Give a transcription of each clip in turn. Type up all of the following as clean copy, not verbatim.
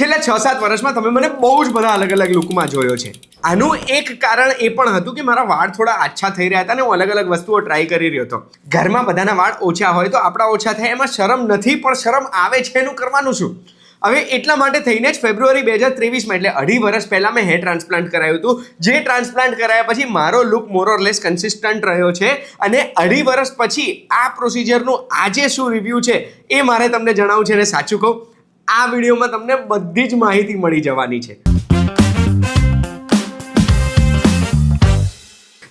છેલ્લા 6-7 વર્ષમાં તમે મને બહુ જ બધા અલગ અલગ લુકમાં જોયો છે. આનું એક કારણ એ પણ હતું કે મારા વાળ થોડા આછા થઈ રહ્યા હતા અને હું અલગ અલગ વસ્તુઓ ટ્રાય કરી રહ્યો હતો. ઘરમાં બધાના વાળ ઓછા હોય તો આપણા ઓછા થાય એમાં શરમ નથી, પણ શરમ આવે છે એનું કરવાનું શું? હવે એટલા માટે થઈને જ ફેબ્રુઆરી 2023માં એટલે 2.5 વર્ષ પહેલા મેં હેર ટ્રાન્સપ્લાન્ટ કરાવ્યું હતું. જે ટ્રાન્સપ્લાન્ટ કરાયા પછી મારો લુક મોર ઓર લેસ કન્સિસ્ટન્ટ રહ્યો છે અને 2.5 વર્ષ પછી આ પ્રોસિજરનું આજે શું રિવ્યૂ છે એ મારે તમને જણાવવું છે. અને સાચું કહું, આ વિડીયોમાં તમને બધી જ માહિતી મળી જવાની છે.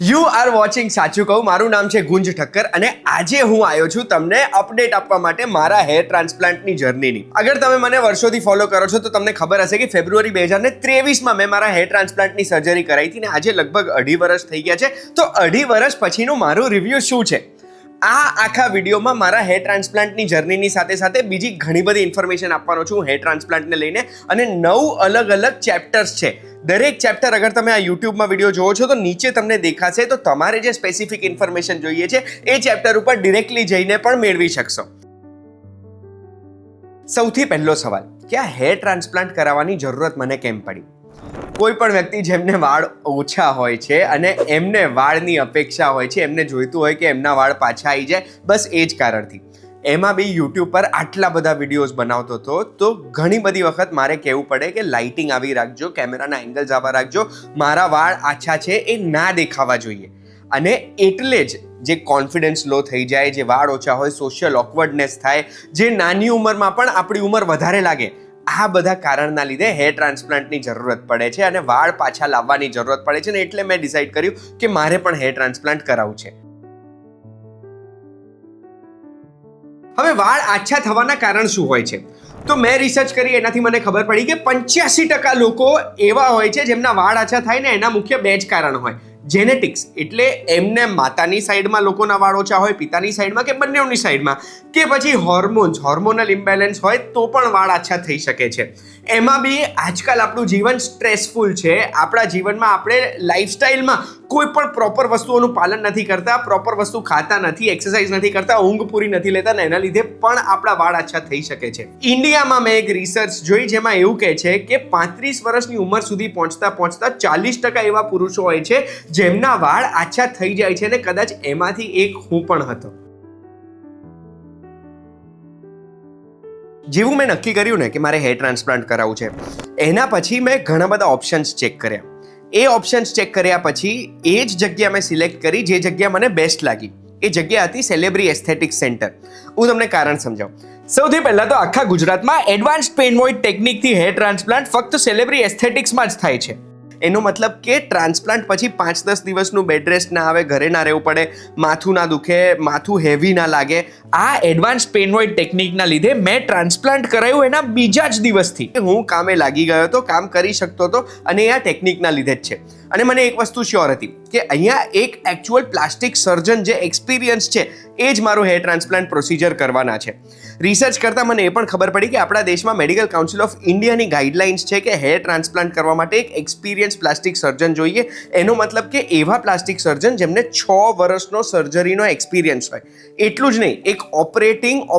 યુ આર વોચિંગ સાચું કહું. મારું નામ છે ગુંજ ઠક્કર અને આજે હું આવ્યો છું તમને અપડેટ આપવા માટે મારા હેર ટ્રાન્સપ્લાન્ટની જર્નીની. અગર તમે મને વર્ષોથી ફોલો કરો છો તો તમને ખબર હશે કે ફેબ્રુઆરી 2023માં મેં મારા હેર ટ્રાન્સપ્લાન્ટની સર્જરી કરાવી હતી અને આજે લગભગ 2.5 વર્ષ થઈ ગયા છે. તો 2.5 વર્ષ પછીનું મારું રિવ્યૂ શું છે, આ આખા વિડીયોમાં મારા હેર ટ્રાન્સપ્લાન્ટની જર્નીની સાથે સાથે બીજી ઘણી બધી ઇન્ફોર્મેશન આપવાનો છું હેર ટ્રાન્સપ્લાન્ટને લઈને. અને 9 અલગ અલગ ચેપ્ટર્સ છે. દરેક ચેપ્ટર અગર તમે આ યુટ્યુબમાં વિડીયો જોવો છો તો નીચે તમને દેખાશે, તો તમારે જે સ્પેસિફિક ઇન્ફોર્મેશન જોઈએ છે એ ચેપ્ટર ઉપર ડિરેક્ટલી જઈને પણ મેળવી શકશો. સૌથી પહેલો સવાલ કે આ હેર ટ્રાન્સપ્લાન્ટ કરાવવાની જરૂરત મને કેમ પડી? કોઈ પણ વ્યક્તિ જેમને વાળ ઓછા હોય છે અને એમને વાળની અપેક્ષા હોય છે, એમને જોઈતું હોય કે એમના વાળ પાછા આવી જાય, બસ એ જ કારણથી. એમાં બી યુટ્યુબ પર આટલા બધા વિડીયોઝ બનાવતો હતો તો ઘણી બધી વખત મારે કહેવું પડે કે લાઇટિંગ આવી રાખજો, કેમેરાના એંગલ્સ આવા રાખજો, મારા વાળ આછા છે એ ના દેખાવા જોઈએ. અને એટલે જ જે કોન્ફિડન્સ લો થઈ જાય, જે વાળ ઓછા હોય, સોશિયલ ઓકવર્ડનેસ થાય, જે નાની ઉંમરમાં પણ આપણી ઉંમર વધારે લાગે, આ બધા કારણના લીધે હેર ટ્રાન્સપ્લાન્ટની જરૂરત પડે છે અને વાળ પાછા લાવવાની જરૂરત પડે છે. ને એટલે મેં ડિસાઈડ કર્યું કે મારે પણ હેર ટ્રાન્સપ્લાન્ટ કરાવવું છે. હવે વાળ આછા થવાના કારણ શું હોય છે? તો મેં રિસર્ચ કરી એનાથી મને ખબર પડી કે 85% લોકો એવા હોય છે જેમના વાળ આછા થાય ને એના મુખ્ય 2 જ કારણ હોય. જેનેટિક્સ એટલે એમને માતાની સાઈડમાં લોકોના વાળ ઓછા હોય, પિતાની સાઈડમાં કે બંનેની સાઈડમાં, કે પછી હોર્મોનલ ઇમ્બેલેન્સ હોય તો પણ વાળ આછા થઈ શકે છે. એમાં બી આજકાલ આપણું જીવન સ્ટ્રેસફુલ છે. આપણા જીવનમાં આપણે લાઈફસ્ટાઈલમાં કોઈ પણ પ્રોપર વસ્તુઓનું પાલન નથી કરતા, પ્રોપર વસ્તુ ખાતા નથી, એક્સરસાઇઝ નથી કરતા, ઊંઘ પૂરી નથી લેતા ને એના લીધે પણ આપણા વાળ આછા થઈ શકે છે. ઇન્ડિયામાં મેં એક રિસર્ચ જોઈ જેમાં એવું કહે છે કે 35 વર્ષની ઉંમર સુધી પહોંચતા 40% એવા પુરુષો હોય છે જેમના વાળ આછા થઈ જાય છે અને કદાચ એમાંથી એક હું પણ હતો. જેવું મેં નક્કી કર્યું ને કે મારે હેર ટ્રાન્સપ્લાન્ટ કરાવવું છે, એના પછી મેં ઘણા બધા ઓપ્શન્સ ચેક કર્યા. એ ઓપ્શન્સ ચેક કર્યા પછી એ જ જગ્યા મેં સિલેક્ટ કરી જે જગ્યા મને બેસ્ટ લાગી. એ જગ્યા હતી સેલેબ્રી એસ્થેટિક સેન્ટર. હું તમને કારણ સમજાવું. સૌથી પહેલા તો આખા ગુજરાતમાં એડવાન્સ્ડ પેનવોઇડ ટેકનિકથી હેર ટ્રાન્સપ્લાન્ટ ફક્ત સેલેબ્રી એસ્થેટિક્સમાં જ થાય છે. એનો મતલબ કે ટ્રાન્સપ્લાન્ટ પછી 5-10 દિવસનું બેડ રેસ્ટ ના આવે, ઘરે ના રહેવું પડે, માથું ના દુખે, માથું હેવી ના લાગે. આ એડવાન્સ પેનવોઇડ ટેકનિકના લીધે મેં ટ્રાન્સપ્લાન્ટ કરાયું એના બીજા જ દિવસથી હું કામે લાગી ગયો હતો, કામ કરી શકતો હતો અને આ ટેકનિકના લીધે જ છે. અને મને એક વસ્તુ શ્યોર હતી કે અહીંયા એક એકચ્યુઅલ પ્લાસ્ટિક સર્જન જે એક્સપિરિયન્સ છે એ જ મારું હેર ટ્રાન્સપ્લાન્ટ પ્રોસિજર કરવાના છે. રિસર્ચ કરતાં મને એ પણ ખબર પડી કે આપણા દેશમાં મેડિકલ કાઉન્સિલ ઓફ ઇન્ડિયાની ગાઈડલાઇન્સ છે કે હેર ટ્રાન્સપ્લાન્ટ કરવા માટે એક એક્સપિરિયન્સ પ્લાસ્ટિક સર્જન જોઈએ. એનો મતલબ કે એવા પ્લાસ્ટિક સર્જન જેમને 6 વર્ષનો સર્જરીનો એક્સપિરિયન્સ હોય. એટલું જ નહીં, એક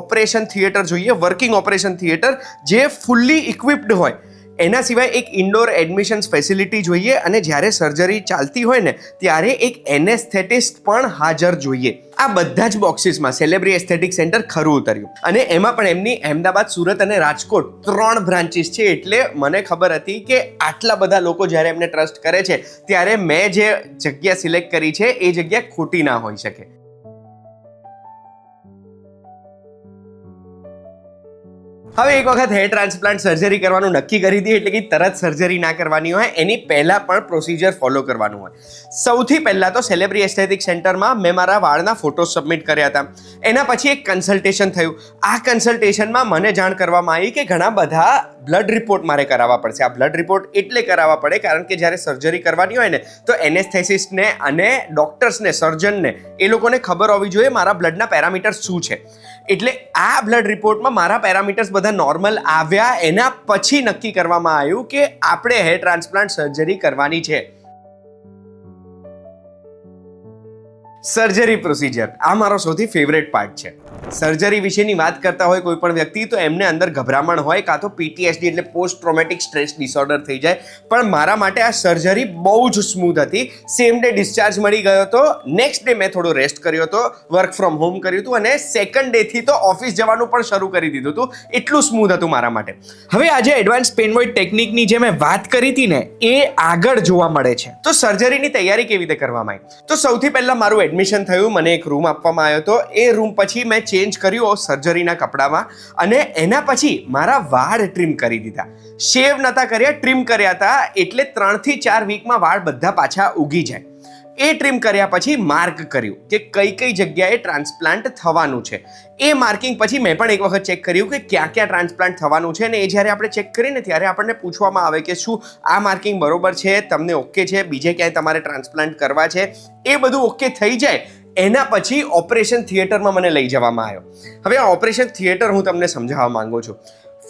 ઓપરેશન થિયેટર જોઈએ, વર્કિંગ ઓપરેશન થિયેટર જે ફૂલ્લી ઇક્વિપ્ડ હોય. એના સિવાય એક ઇન્ડોર એડમિશન્સ ફેસિલિટી જોઈએ અને જ્યારે સર્જરી ચાલતી હોય ને ત્યારે એક એનેસ્થેટિસ્ટ પણ હાજર જોઈએ. આ બધા જ બોક્સિસમાં સેલેબ્રી એસ્થેટિક સેન્ટર ખરું ઉતર્યું. અને એમાં પણ એમની અમદાવાદ, સુરત અને રાજકોટ 3 બ્રાન્ચીસ છે. એટલે મને ખબર હતી કે આટલા બધા લોકો જ્યારે એમને ટ્રસ્ટ કરે છે ત્યારે મેં જે જગ્યા સિલેક્ટ કરી છે એ જગ્યા ખોટી ના હોઈ શકે. હવે એક વખત હેર ટ્રાન્સપ્લાન્ટ સર્જરી કરવાનું નક્કી કરી દીધી એટલે કે તરત સર્જરી ના કરવાની હોય, એની પહેલાં પણ પ્રોસિજર ફોલો કરવાનું હોય. સૌથી પહેલાં તો સેલેબ્રી એસ્થેટિક સેન્ટરમાં મેં મારા વાળના ફોટોઝ સબમિટ કર્યા હતા. એના પછી એક કન્સલ્ટેશન થયું. આ કન્સલ્ટેશનમાં મને જાણ કરવામાં આવી કે ઘણા બધા બ્લડ રિપોર્ટ મારે કરાવવા પડશે. આ બ્લડ રિપોર્ટ એટલે કરાવવા પડે કારણ કે જ્યારે સર્જરી કરવાની હોય ને તો એનેસ્થેસિસ્ટને અને ડૉક્ટર્સને, સર્જનને, એ લોકોને ખબર હોવી જોઈએ મારા બ્લડના પેરામીટર્સ શું છે. એટલે આ બ્લડ રિપોર્ટમાં મારા પેરામીટર્સ બધા નોર્મલ આવ્યા. એના પછી નક્કી કરવામાં આવ્યું કે આપણે હેર ટ્રાન્સપ્લાન્ટ સર્જરી કરવાની છે. સર્જરી પ્રોસિજર આ મારો સૌથી ફેવરેટ પાર્ટ છે. સર્જરી વિશેની વાત કરતા હોય કોઈ પણ વ્યક્તિ તો એમને અંદર ગભરામણ હોય કાં તો PTSD એટલે પોસ્ટ ટ્રોમેટિક સ્ટ્રેસ ડિસઓર્ડર થઈ જાય. પણ મારા માટે આ સર્જરી બહુ જ સ્મૂથ હતી. સેમ ડે ડિસ્ચાર્જ મળી ગયો હતો. નેક્સ્ટ ડે મેં થોડો રેસ્ટ કર્યો હતો, વર્ક ફ્રોમ હોમ કર્યું હતું અને સેકન્ડ ડેથી તો ઓફિસ જવાનું પણ શરૂ કરી દીધું હતું. એટલું સ્મૂથ હતું મારા માટે. હવે આજે એડવાન્સ પેન વોઇડ ટેકનિકની જે મેં વાત કરી હતી ને એ આગળ જોવા મળે છે. તો સર્જરીની તૈયારી કેવી રીતે કરવામાં આવી? તો સૌથી પહેલા મારું એડમિશન થયું, મને એક રૂમ આપવામાં આવ્યો હતો. એ રૂમ પછી મેં ચેન્જ કર્યો સર્જરીના કપડામાં અને એના પછી મારા વાળ ટ્રીમ કરી દીધા. શેવ નતા કર્યા, ટ્રીમ કર્યા હતા. એટલે 3 થી 4 વીકમાં વાળ બધા પાછા ઉગી જાય. એ ટ્રીમ કર્યા પછી માર્ક કર્યું કે કઈ કઈ જગ્યાએ ટ્રાન્સપ્લાન્ટ થવાનું છે. એ માર્કિંગ પછી મેં પણ એક વખત ચેક કર્યું કે ક્યાં ક્યાં ટ્રાન્સપ્લાન્ટ થવાનું છે. અને એ જ્યારે આપણે ચેક કરીએ ને ત્યારે આપણને પૂછવામાં આવે કે શું આ માર્કિંગ બરોબર છે, તમને ઓકે છે, બીજે ક્યાંય તમારે ટ્રાન્સપ્લાન્ટ કરવા છે. એ બધું ઓકે થઈ જાય એના પછી ઓપરેશન થિયેટરમાં મને લઈ જવામાં આવ્યો. હવે આ ઓપરેશન થિયેટર હું તમને સમજાવવા માંગુ છું.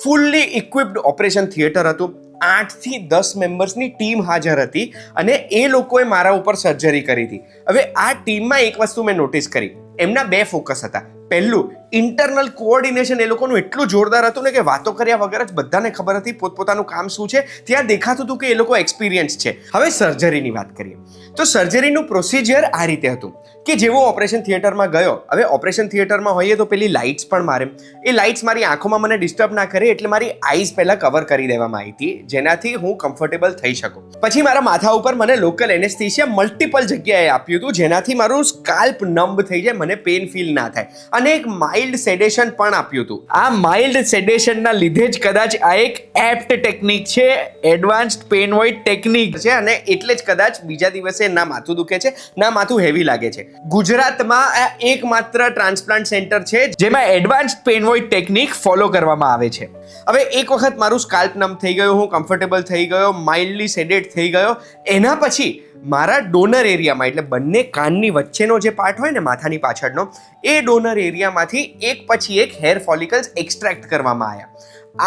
ફૂલ્લી ઇક્વિપ્ડ ઓપરેશન થિયેટર હતું. 8 થી 10 મેમ્બર્સની ટીમ હાજર હતી અને એ લોકોએ મારા ઉપર સર્જરી કરી હતી. હવે આ ટીમમાં એક વસ્તુ મેં નોટિસ કરી, એમના 2 ફોકસ હતા. પહેલું, ઇન્ટરનલ કોઓર્ડિનેશન એ લોકોનું એટલું જોરદાર હતું ને કે વાતો કર્યા વગર જ બધાને ખબર હતી પોતપોતાનું કામ શું છે. ત્યાં દેખાતું હતું કે એ લોકો એક્સપિરિયન્સ છે. હવે સર્જરીની વાત કરીએ તો સર્જરીનું પ્રોસિજર આ રીતે હતું કે જેવો ઓપરેશન થિયેટરમાં ગયો, હવે ઓપરેશન થિયેટરમાં હોઈએ તો પેલી લાઇટ્સ પણ મારે. એ લાઇટ્સ મારી આંખોમાં મને ડિસ્ટર્બ ના કરે એટલે મારી આઈઝ પહેલા કવર કરી દેવામાં આવી હતી, જેનાથી હું કમ્ફર્ટેબલ થઈ શકું. પછી મારા માથા ઉપર મને લોકલ એનેસ્થેસિયા મલ્ટિપલ જગ્યાએ આપ્યું હતું, જેનાથી મારું સ્કાલ્પ નમ્બ થઈ જાય, મને પેન ફીલ ના થાય. અને એક માઇલ્ડ સેડેશન પણ આપ્યું હતું. આ માઇલ્ડ સેડેશનના લીધે જ કદાચ આ એક એપ્ટ ટેકનિક છે, એડવાન્સ્ડ પેન વોઇડ ટેકનિક છે. અને એટલે જ કદાચ બીજા દિવસે ના માથું દુખે છે ના માથું હેવી લાગે છે. ગુજરાતમાં આ એકમાત્ર ટ્રાન્સપ્લાન્ટ સેન્ટર છે જેમાં advanced pen void technique follow કરવામાં આવે છે. હવે એક વખત મારું સ્કાલ્પ નમ થઈ ગયું, હું કમ્ફર્ટેબલ થઈ ગયો, માઇલ્ડલી સેડેટ થઈ ગયો. એના પછી મારા ડોનર એરિયામાં એટલે બંને કાનની વચ્ચેનો જે પાર્ટ હોય ને માથાની પાછળનો, એ ડોનર એરિયામાંથી એક પછી એક હેર ફોલિકલ્સ એક્સ્ટ્રેક્ટ કરવામાં આવ્યા.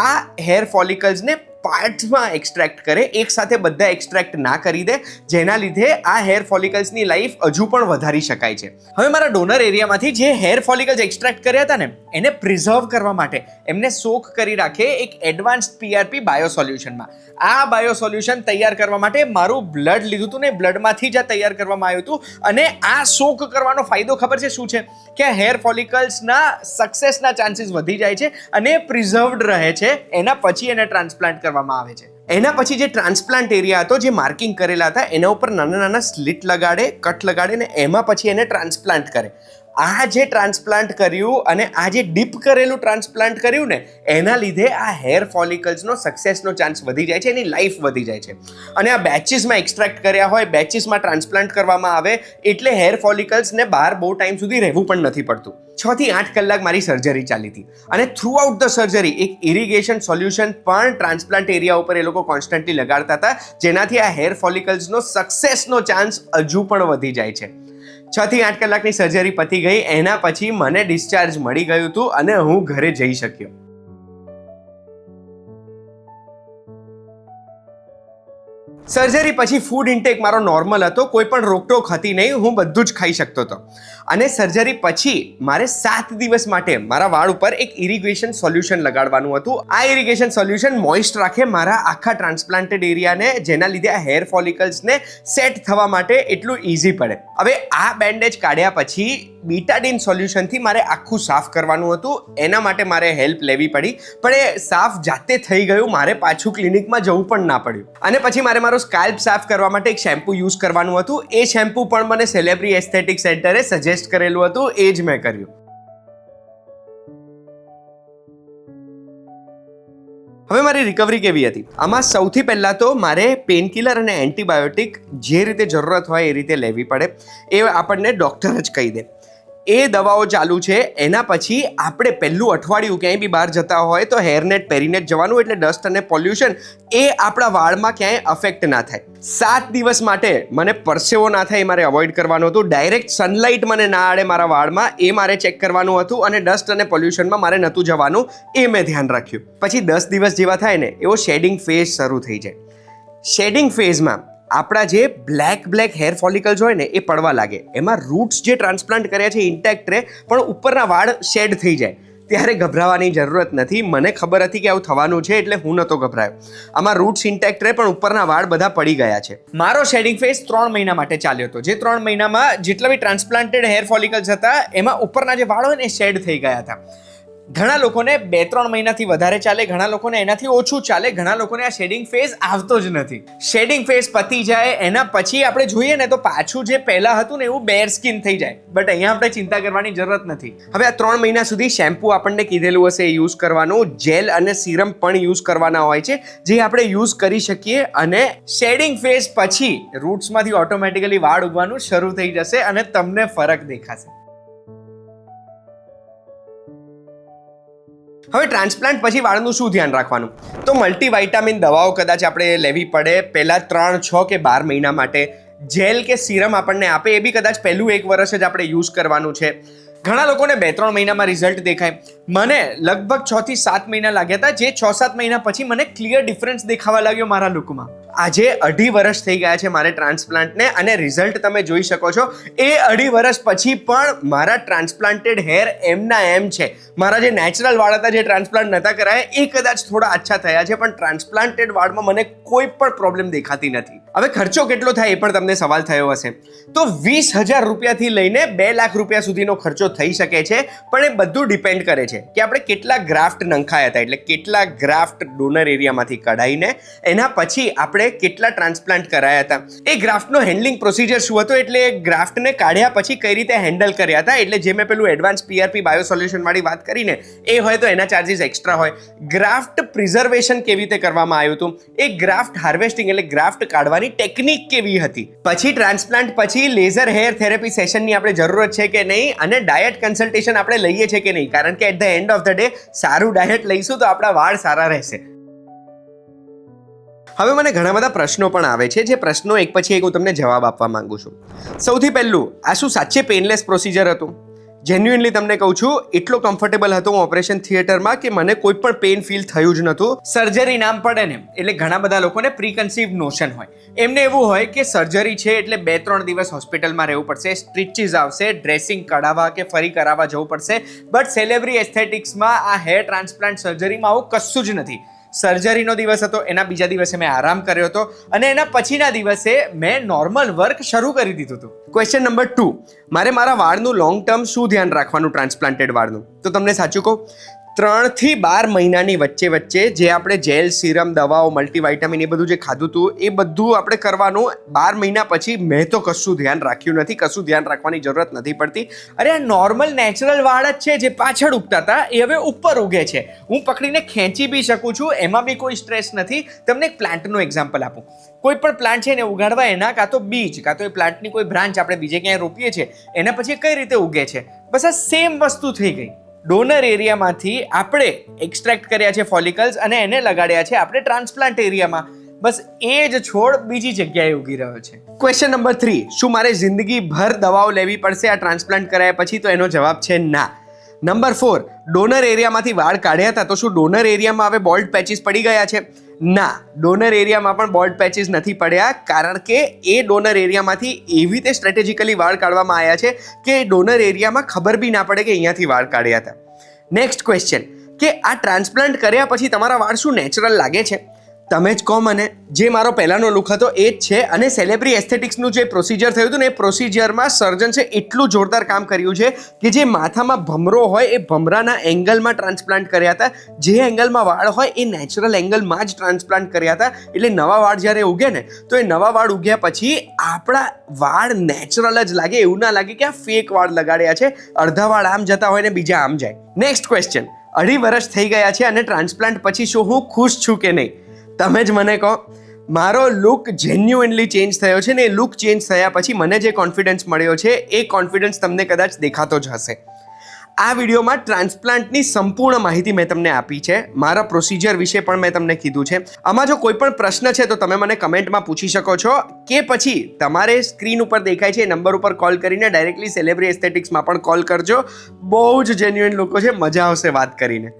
આ હેર ફોલિકલ્સને પાર્ટ્સમાં એક્સ્ટ્રેક્ટ કરે, એક સાથે બધા એક્સ્ટ્રેક્ટ ના કરી દે, જેના લીધે આ હેર ફોલિકલ્સની લાઈફ હજુ પણ વધારી શકાય છે. હવે મારા ડોનર એરિયામાંથી જે હેર ફોલિકલ્સ એક્સ્ટ્રેક્ટ કર્યા હતા ને એને પ્રિઝર્વ કરવા માટે એમને સોક કરી રાખે એક એડવાન્સ્ડ PRP બાયો સોલ્યુશનમાં. આ બાયો સોલ્યુશન તૈયાર કરવા માટે મારું બ્લડ લીધું હતું ને બ્લડમાંથી જ આ તૈયાર કરવામાં આવ્યું હતું. અને આ સોક કરવાનો ફાયદો ખબર છે શું છે? કે હેર ફોલિકલ્સના સક્સેસના ચાન્સીસ વધી જાય છે અને પ્રિઝર્વડ રહે છે. એના પછી એને ટ્રાન્સપ્લાન્ટ કરવામાં આવે છે. એના પછી જે ટ્રાન્સપ્લાન્ટ એરિયા હતો, જે માર્કિંગ કરેલા હતા, એના ઉપર નાના નાના સ્લિટ લગાડે, કટ લગાડે ને એમાં પછી એને ટ્રાન્સપ્લાન્ટ કરે. આ જે ટ્રાન્સપ્લાન્ટ કર્યું અને આ જે ડીપ કરેલું ટ્રાન્સપ્લાન્ટ કર્યું ને એના લીધે આ હેર ફોલિકલ્સનો સક્સેસનો ચાન્સ વધી જાય છે, એની લાઈફ વધી જાય છે. અને આ બેચીસમાં એક્સ્ટ્રેક્ટ કર્યા હોય, બેચીસમાં ટ્રાન્સપ્લાન્ટ કરવામાં આવે એટલે હેર ફોલિકલ્સને બહાર બહુ ટાઈમ સુધી રહેવું પણ નથી પડતું. 6 થી 8 કલાક મારી સર્જરી ચાલી હતી અને થ્રુ આઉટ ધ સર્જરી એક ઇરિગેશન સોલ્યુશન પણ ટ્રાન્સપ્લાન્ટ એરિયા ઉપર એ લોકો કોન્સ્ટન્ટલી લગાડતા હતા, જેનાથી આ હેર ફોલિકલ્સનો સક્સેસનો ચાન્સ હજુ પણ વધી જાય છે. 6 થી 8 કલાકની સર્જરી પતી ગઈ. એના પછી મને ડિસ્ચાર્જ મળી ગયું હતું અને હું ઘરે જઈ શક્યો. સર્જરી પછી ફૂડ ઇન્ટેક મારો નોર્મલ હતો, કોઈ પણ રોકટોક હતી નહીં, હું બધું જ ખાઈ શકતો હતો. અને સર્જરી પછી મારે 7 દિવસ માટે મારા વાળ ઉપર એક ઇરિગેશન સોલ્યુશન લગાડવાનું હતું. આ ઇરિગેશન સોલ્યુશન મોઇસ્ટ રાખે મારા આખા ટ્રાન્સપ્લાન્ટેડ એરિયાને, જેના લીધે આ હેર ફોલિકલ્સને સેટ થવા માટે એટલું ઇઝી પડે. હવે આ બેન્ડેજ કાઢ્યા પછી બીટાડીન સોલ્યુશનથી મારે આખું સાફ કરવાનું હતું. એના માટે મારે હેલ્પ લેવી પડી, પણ એ સાફ જાતે થઈ ગયું, મારે પાછું ક્લિનિકમાં જવું પણ ના પડ્યું. અને પછી મારે મારો સ્કાલ્પ સાફ કરવા માટે એક શેમ્પુ યુઝ કરવાનું હતું. એ શેમ્પુ પણ મને સેલેબ્રી એસ્થેટિક સેન્ટરે સજેસ્ટ કરેલું હતું, એ જ મેં કર્યું. હવે મારી રિકવરી કેવી હતી? આમાં સૌથી પહેલાં તો મારે પેનકિલર અને એન્ટીબાયોટિક જે રીતે જરૂરત હોય એ રીતે લેવી પડે. એ આપણને ડૉક્ટર જ કહી દે. એ દવાઓ ચાલુ છે. એના પછી આપણે પહેલું અઠવાડિયું ક્યાંય બી બહાર જતા હોય તો હેરનેટ પહેરીને જ જવાનું, એટલે ડસ્ટ અને પોલ્યુશન એ આપણા વાળમાં ક્યાંય અફેક્ટ ના થાય. 7 દિવસ માટે મને પરસેવો ના થાય એ મારે અવોઇડ કરવાનું હતું. ડાયરેક્ટ સનલાઇટ મને ના આડે મારા વાળમાં એ મારે ચેક કરવાનું હતું. અને ડસ્ટ અને પોલ્યુશનમાં મારે નહોતું જવાનું, એ મેં ધ્યાન રાખ્યું. પછી 10 દિવસ જેવા થાય ને એવો શેડિંગ ફેઝ શરૂ થઈ જાય. શેડિંગ ફેઝમાં આપણા જે બ્લેક હેર ફોલિકલ્સ હોય ને એ પડવા લાગે, એમાં રૂટ્સ જે ટ્રાન્સપ્લાન્ટ કર્યા છે ઇન્ટેક્ટ રહે, પણ ઉપરના વાળ શેડ થઈ જાય. ત્યારે ગભરાવાની જરૂરત નથી. મને ખબર હતી કે આવું થવાનું છે એટલે હું નહોતો ગભરાયો. આમાં રૂટ્સ ઇન્ટેક્ટ રહે પણ ઉપરના વાળ બધા પડી ગયા છે. મારો શેડિંગ ફેઝ 3 મહિના માટે ચાલ્યો હતો, જે 3 મહિનામાં જેટલા બી ટ્રાન્સપ્લાન્ટેડ હેર ફોલિકલ્સ હતા એમાં ઉપરના જે વાળ હોય ને એ શેડ થઈ ગયા હતા. ઘણા લોકોને 2-3 મહિનાથી વધારે ચાલે, ઘણા લોકોને એનાથી ઓછું ચાલે, ઘણા લોકોને આ શેડિંગ ફેઝ આવતો જ નથી. શેડિંગ ફેઝ પતી જાય એના પછી આપણે જોઈએ ને તો પાછું જે પહેલા હતું ને એવું બેર સ્કિન થઈ જાય. બટ અહીંયા આપણે ચિંતા કરવાની જરૂરત નથી. હવે આ 3 મહિના સુધી શેમ્પુ આપણને કીધેલું હશે યુઝ કરવાનું, જેલ અને સીરમ પણ યુઝ કરવાના હોય છે જે આપણે યુઝ કરી શકીએ. અને શેડિંગ ફેઝ પછી રૂટ્સમાંથી ઓટોમેટિકલી વાળ ઉગવાનું શરૂ થઈ જશે અને તમને ફરક દેખાશે. હવે ટ્રાન્સપ્લાન્ટ પછી વાળનું શું ધ્યાન રાખવાનું? તો મલ્ટીવાઇટામિન દવાઓ કદાચ આપણે લેવી પડે પહેલા 3, 6 કે 12 મહિના માટે. જેલ કે સીરમ આપણને આપે એ બી કદાચ પહેલું 1 વર્ષ જ આપણે યુઝ કરવાનું છે. ઘણા લોકોને 2-3 મહિનામાં રિઝલ્ટ દેખાય. મને લગભગ 6 થી 7 મહિના લાગ્યા હતા, જે 6-7 મહિના પછી મને ક્લિયર ડિફરન્સ દેખાવા લાગ્યો મારા લુકમાં. આજે 2.5 વર્ષ થઈ ગયા છે મારે ટ્રાન્સપ્લાન્ટને અને રિઝલ્ટ તમે જોઈ શકો છો. એ 2.5 વર્ષ પછી પણ મારા ટ્રાન્સપ્લાન્ટેડ હેર એમના એમ છે. મારા જે નેચરલ વાળ હતા, જે ટ્રાન્સપ્લાન્ટ નહોતા કરાયા, એ કદાચ થોડા આછા થયા છે, પણ ટ્રાન્સપ્લાન્ટેડ વાળમાં મને કોઈ પણ પ્રોબ્લેમ દેખાતી નથી. હવે ખર્ચો કેટલો થાય એ પણ તમને સવાલ થયો હશે. તો 20,000 રૂપિયાથી લઈને 2 લાખ રૂપિયા સુધીનો ખર્ચો થઈ શકે છે, પણ એ બધું ડિપેન્ડ કરે છે કે આપણે કેટલા ગ્રાફ્ટ નંખાયા હતા, એટલે કેટલા ગ્રાફ્ટ ડોનર એરિયામાંથી કઢાઈને એના પછી આપણે કેટલા ટ્રાન્સપ્લાન્ટ કરાયા હતા. એ ગ્રાફ્ટનો હેન્ડલિંગ પ્રોસિજર શું હતો, એટલે ગ્રાફ્ટને કાઢ્યા પછી કઈ રીતે હેન્ડલ કર્યા હતા, એટલે જે મેં પેલું એડવાન્સ PRP બાયોસોલ્યુશન વાળી વાત કરીને એ હોય તો એના ચાર્જીસ એક્સ્ટ્રા હોય. ગ્રાફ્ટ પ્રિઝર્વેશન કેવી રીતે કરવામાં આવ્યું હતું, એ ગ્રાફ્ટ હાર્વેસ્ટિંગ એટલે ગ્રાફ્ટ કાઢવાની ટેકનિક કેવી હતી, પછી ટ્રાન્સપ્લાન્ટ પછી લેઝર હેર થેરેપી સેશનની આપણે જરૂરત છે કે નહીં, અને ડાયટ કન્સલ્ટેશન આપણે લઈએ છે કે નહીં, કારણ કે at the end of the day સારું ડાયટ લઈશું તો આપણા વાળ સારા રહેશે. હવે મને ઘણા બધા પ્રશ્નો પણ આવે છે, જે પ્રશ્નો એક પછી એક હું તમને જવાબ આપવા માંગુ છું. સૌથી પહેલું, આ શું સાચે પેનલેસ પ્રોસિજર હતું? જેન્યુઇનલી તમને કહું છું, એટલો કમ્ફર્ટેબલ હતો હું ઓપરેશન થિયેટરમાં કે મને કોઈ પણ પેન ફીલ થયું જ નહોતું. સર્જરી નામ પડે ને એટલે ઘણા બધા લોકોને પ્રીકન્સીવ નોશન હોય. એમને એવું હોય કે સર્જરી છે એટલે 2-3 દિવસ હોસ્પિટલમાં રહેવું પડશે, સ્ટિચીસ આવશે, ડ્રેસિંગ કઢાવવા કે ફરી કરાવવા જવું પડશે. બટ સેલેબ્રી એસ્થેટિક્સમાં આ હેર ટ્રાન્સપ્લાન્ટ સર્જરીમાં આવું કશું જ નથી. સર્જરીનો દિવસ હતો, એના બીજા દિવસે મેં આરામ કર્યો હતો અને એના પછીના દિવસે મેં નોર્મલ વર્ક શરૂ કરી દીધું હતું. ક્વેશ્ચન નંબર 2, મારે મારા વાળનું લોંગ ટર્મ શું ધ્યાન રાખવાનું ટ્રાન્સપ્લાન્ટેડ વાળનું? તો તમને સાચું કહું, 3 થી 12 મહિનાની વચ્ચે જે આપણે જેલ, સીરમ, દવાઓ, મલ્ટીવાઇટામિન એ બધું જે ખાધું હતું એ બધું આપણે કરવાનું. 12 મહિના પછી મેં તો કશું ધ્યાન રાખ્યું નથી, કશું ધ્યાન રાખવાની જરૂરત નથી પડતી. અરે આ નોર્મલ નેચરલ વાળ જ છે, જે પાછળ ઉગતા હતા એ હવે ઉપર ઉગે છે. હું પકડીને ખેંચી બી શકું છું, એમાં બી કોઈ સ્ટ્રેસ નથી. તમને એક પ્લાન્ટનું એક્ઝામ્પલ આપું. કોઈ પણ પ્લાન્ટ છે ને ઉગાડવા, એના કાં તો બીજ કાં તો એ પ્લાન્ટની કોઈ બ્રાન્ચ આપણે બીજે ક્યાંય રોપીએ છીએ, એના પછી કઈ રીતે ઉગે છે, બસ આ સેમ વસ્તુ થઈ ગઈ. ડોનર એરિયામાંથી આપણે એક્સટ્રેક્ટ કર્યા છે ફોલિકલ્સ અને એને લગાડ્યા છે આપણે ટ્રાન્સપ્લાન્ટ એરિયામાં. બસ એ જ છોડ બીજી જગ્યાએ ઉગી રહ્યો છે. ક્વેશ્ચન નંબર 3, શું મારે જિંદગીભર દવાઓ લેવી પડશે આ ટ્રાન્સપ્લાન્ટ કરાયા પછી? તો એનો જવાબ છે ના. નંબર 4, ડોનર એરિયામાંથી વાળ કાઢ્યા હતા તો શું ડોનર એરિયામાં હવે બોલ્ડ પેચીસ પડી ગયા છે? ના, ડોનર એરિયામાં પણ બોલ્ડ પેચીસ નથી પડ્યા, કારણ કે એ ડોનર એરિયામાંથી એવી રીતે સ્ટ્રેટેજિકલી વાળ કાઢવામાં આવ્યા છે કે ડોનર એરિયામાં ખબર બી ના પડે કે અહીંયાથી વાળ કાઢ્યા હતા. નેક્સ્ટ ક્વેશ્ચન, કે આ ટ્રાન્સપ્લાન્ટ કર્યા પછી તમારા વાળ શું નેચરલ લાગે છે? તમે જ કહો મને. જે મારો પહેલાનો લુક હતો એ જ છે, અને સેલેબ્રી એસ્થેટિક્સનું જે પ્રોસિજર થયું હતું ને એ પ્રોસિજરમાં સર્જન્સે એટલું જોરદાર કામ કર્યું છે કે જે માથામાં ભમરો હોય એ ભમરાના એંગલમાં ટ્રાન્સપ્લાન્ટ કર્યા હતા, જે એંગલમાં વાળ હોય એ નેચરલ એંગલમાં જ ટ્રાન્સપ્લાન્ટ કર્યા હતા. એટલે નવા વાળ જ્યારે ઉગે ને તો એ નવા વાળ ઉગ્યા પછી આપણા વાળ નેચરલ જ લાગે, એવું ના લાગે કે આ ફેક વાળ લગાડ્યા છે, અડધા વાળ આમ જતા હોય ને બીજા આમ જાય. નેક્સ્ટ ક્વેશ્ચન, 2.5 વર્ષ થઈ ગયા છે અને ટ્રાન્સપ્લાન્ટ પછી શું હું ખુશ છું કે નહીં? તમે જ મને કહો. મારો લુક જેન્યુઇનલી ચેન્જ થયો છે ને એ લુક ચેન્જ થયા પછી મને જે કોન્ફિડન્સ મળ્યો છે એ કોન્ફિડન્સ તમને કદાચ દેખાતો જ હશે. આ વિડીયોમાં ટ્રાન્સપ્લાન્ટની સંપૂર્ણ માહિતી મેં તમને આપી છે, મારા પ્રોસિજર વિશે પણ મેં તમને કીધું છે. આમાં જો કોઈ પણ પ્રશ્ન છે તો તમે મને કમેન્ટમાં પૂછી શકો છો, કે પછી તમારે સ્ક્રીન ઉપર દેખાય છે એ નંબર ઉપર કોલ કરીને ડાયરેક્ટલી સેલેબ્રી એસ્થેટિક્સમાં પણ કોલ કરજો. બહુ જ જેન્યુઇન લોકો છે, મજા આવશે વાત કરીને.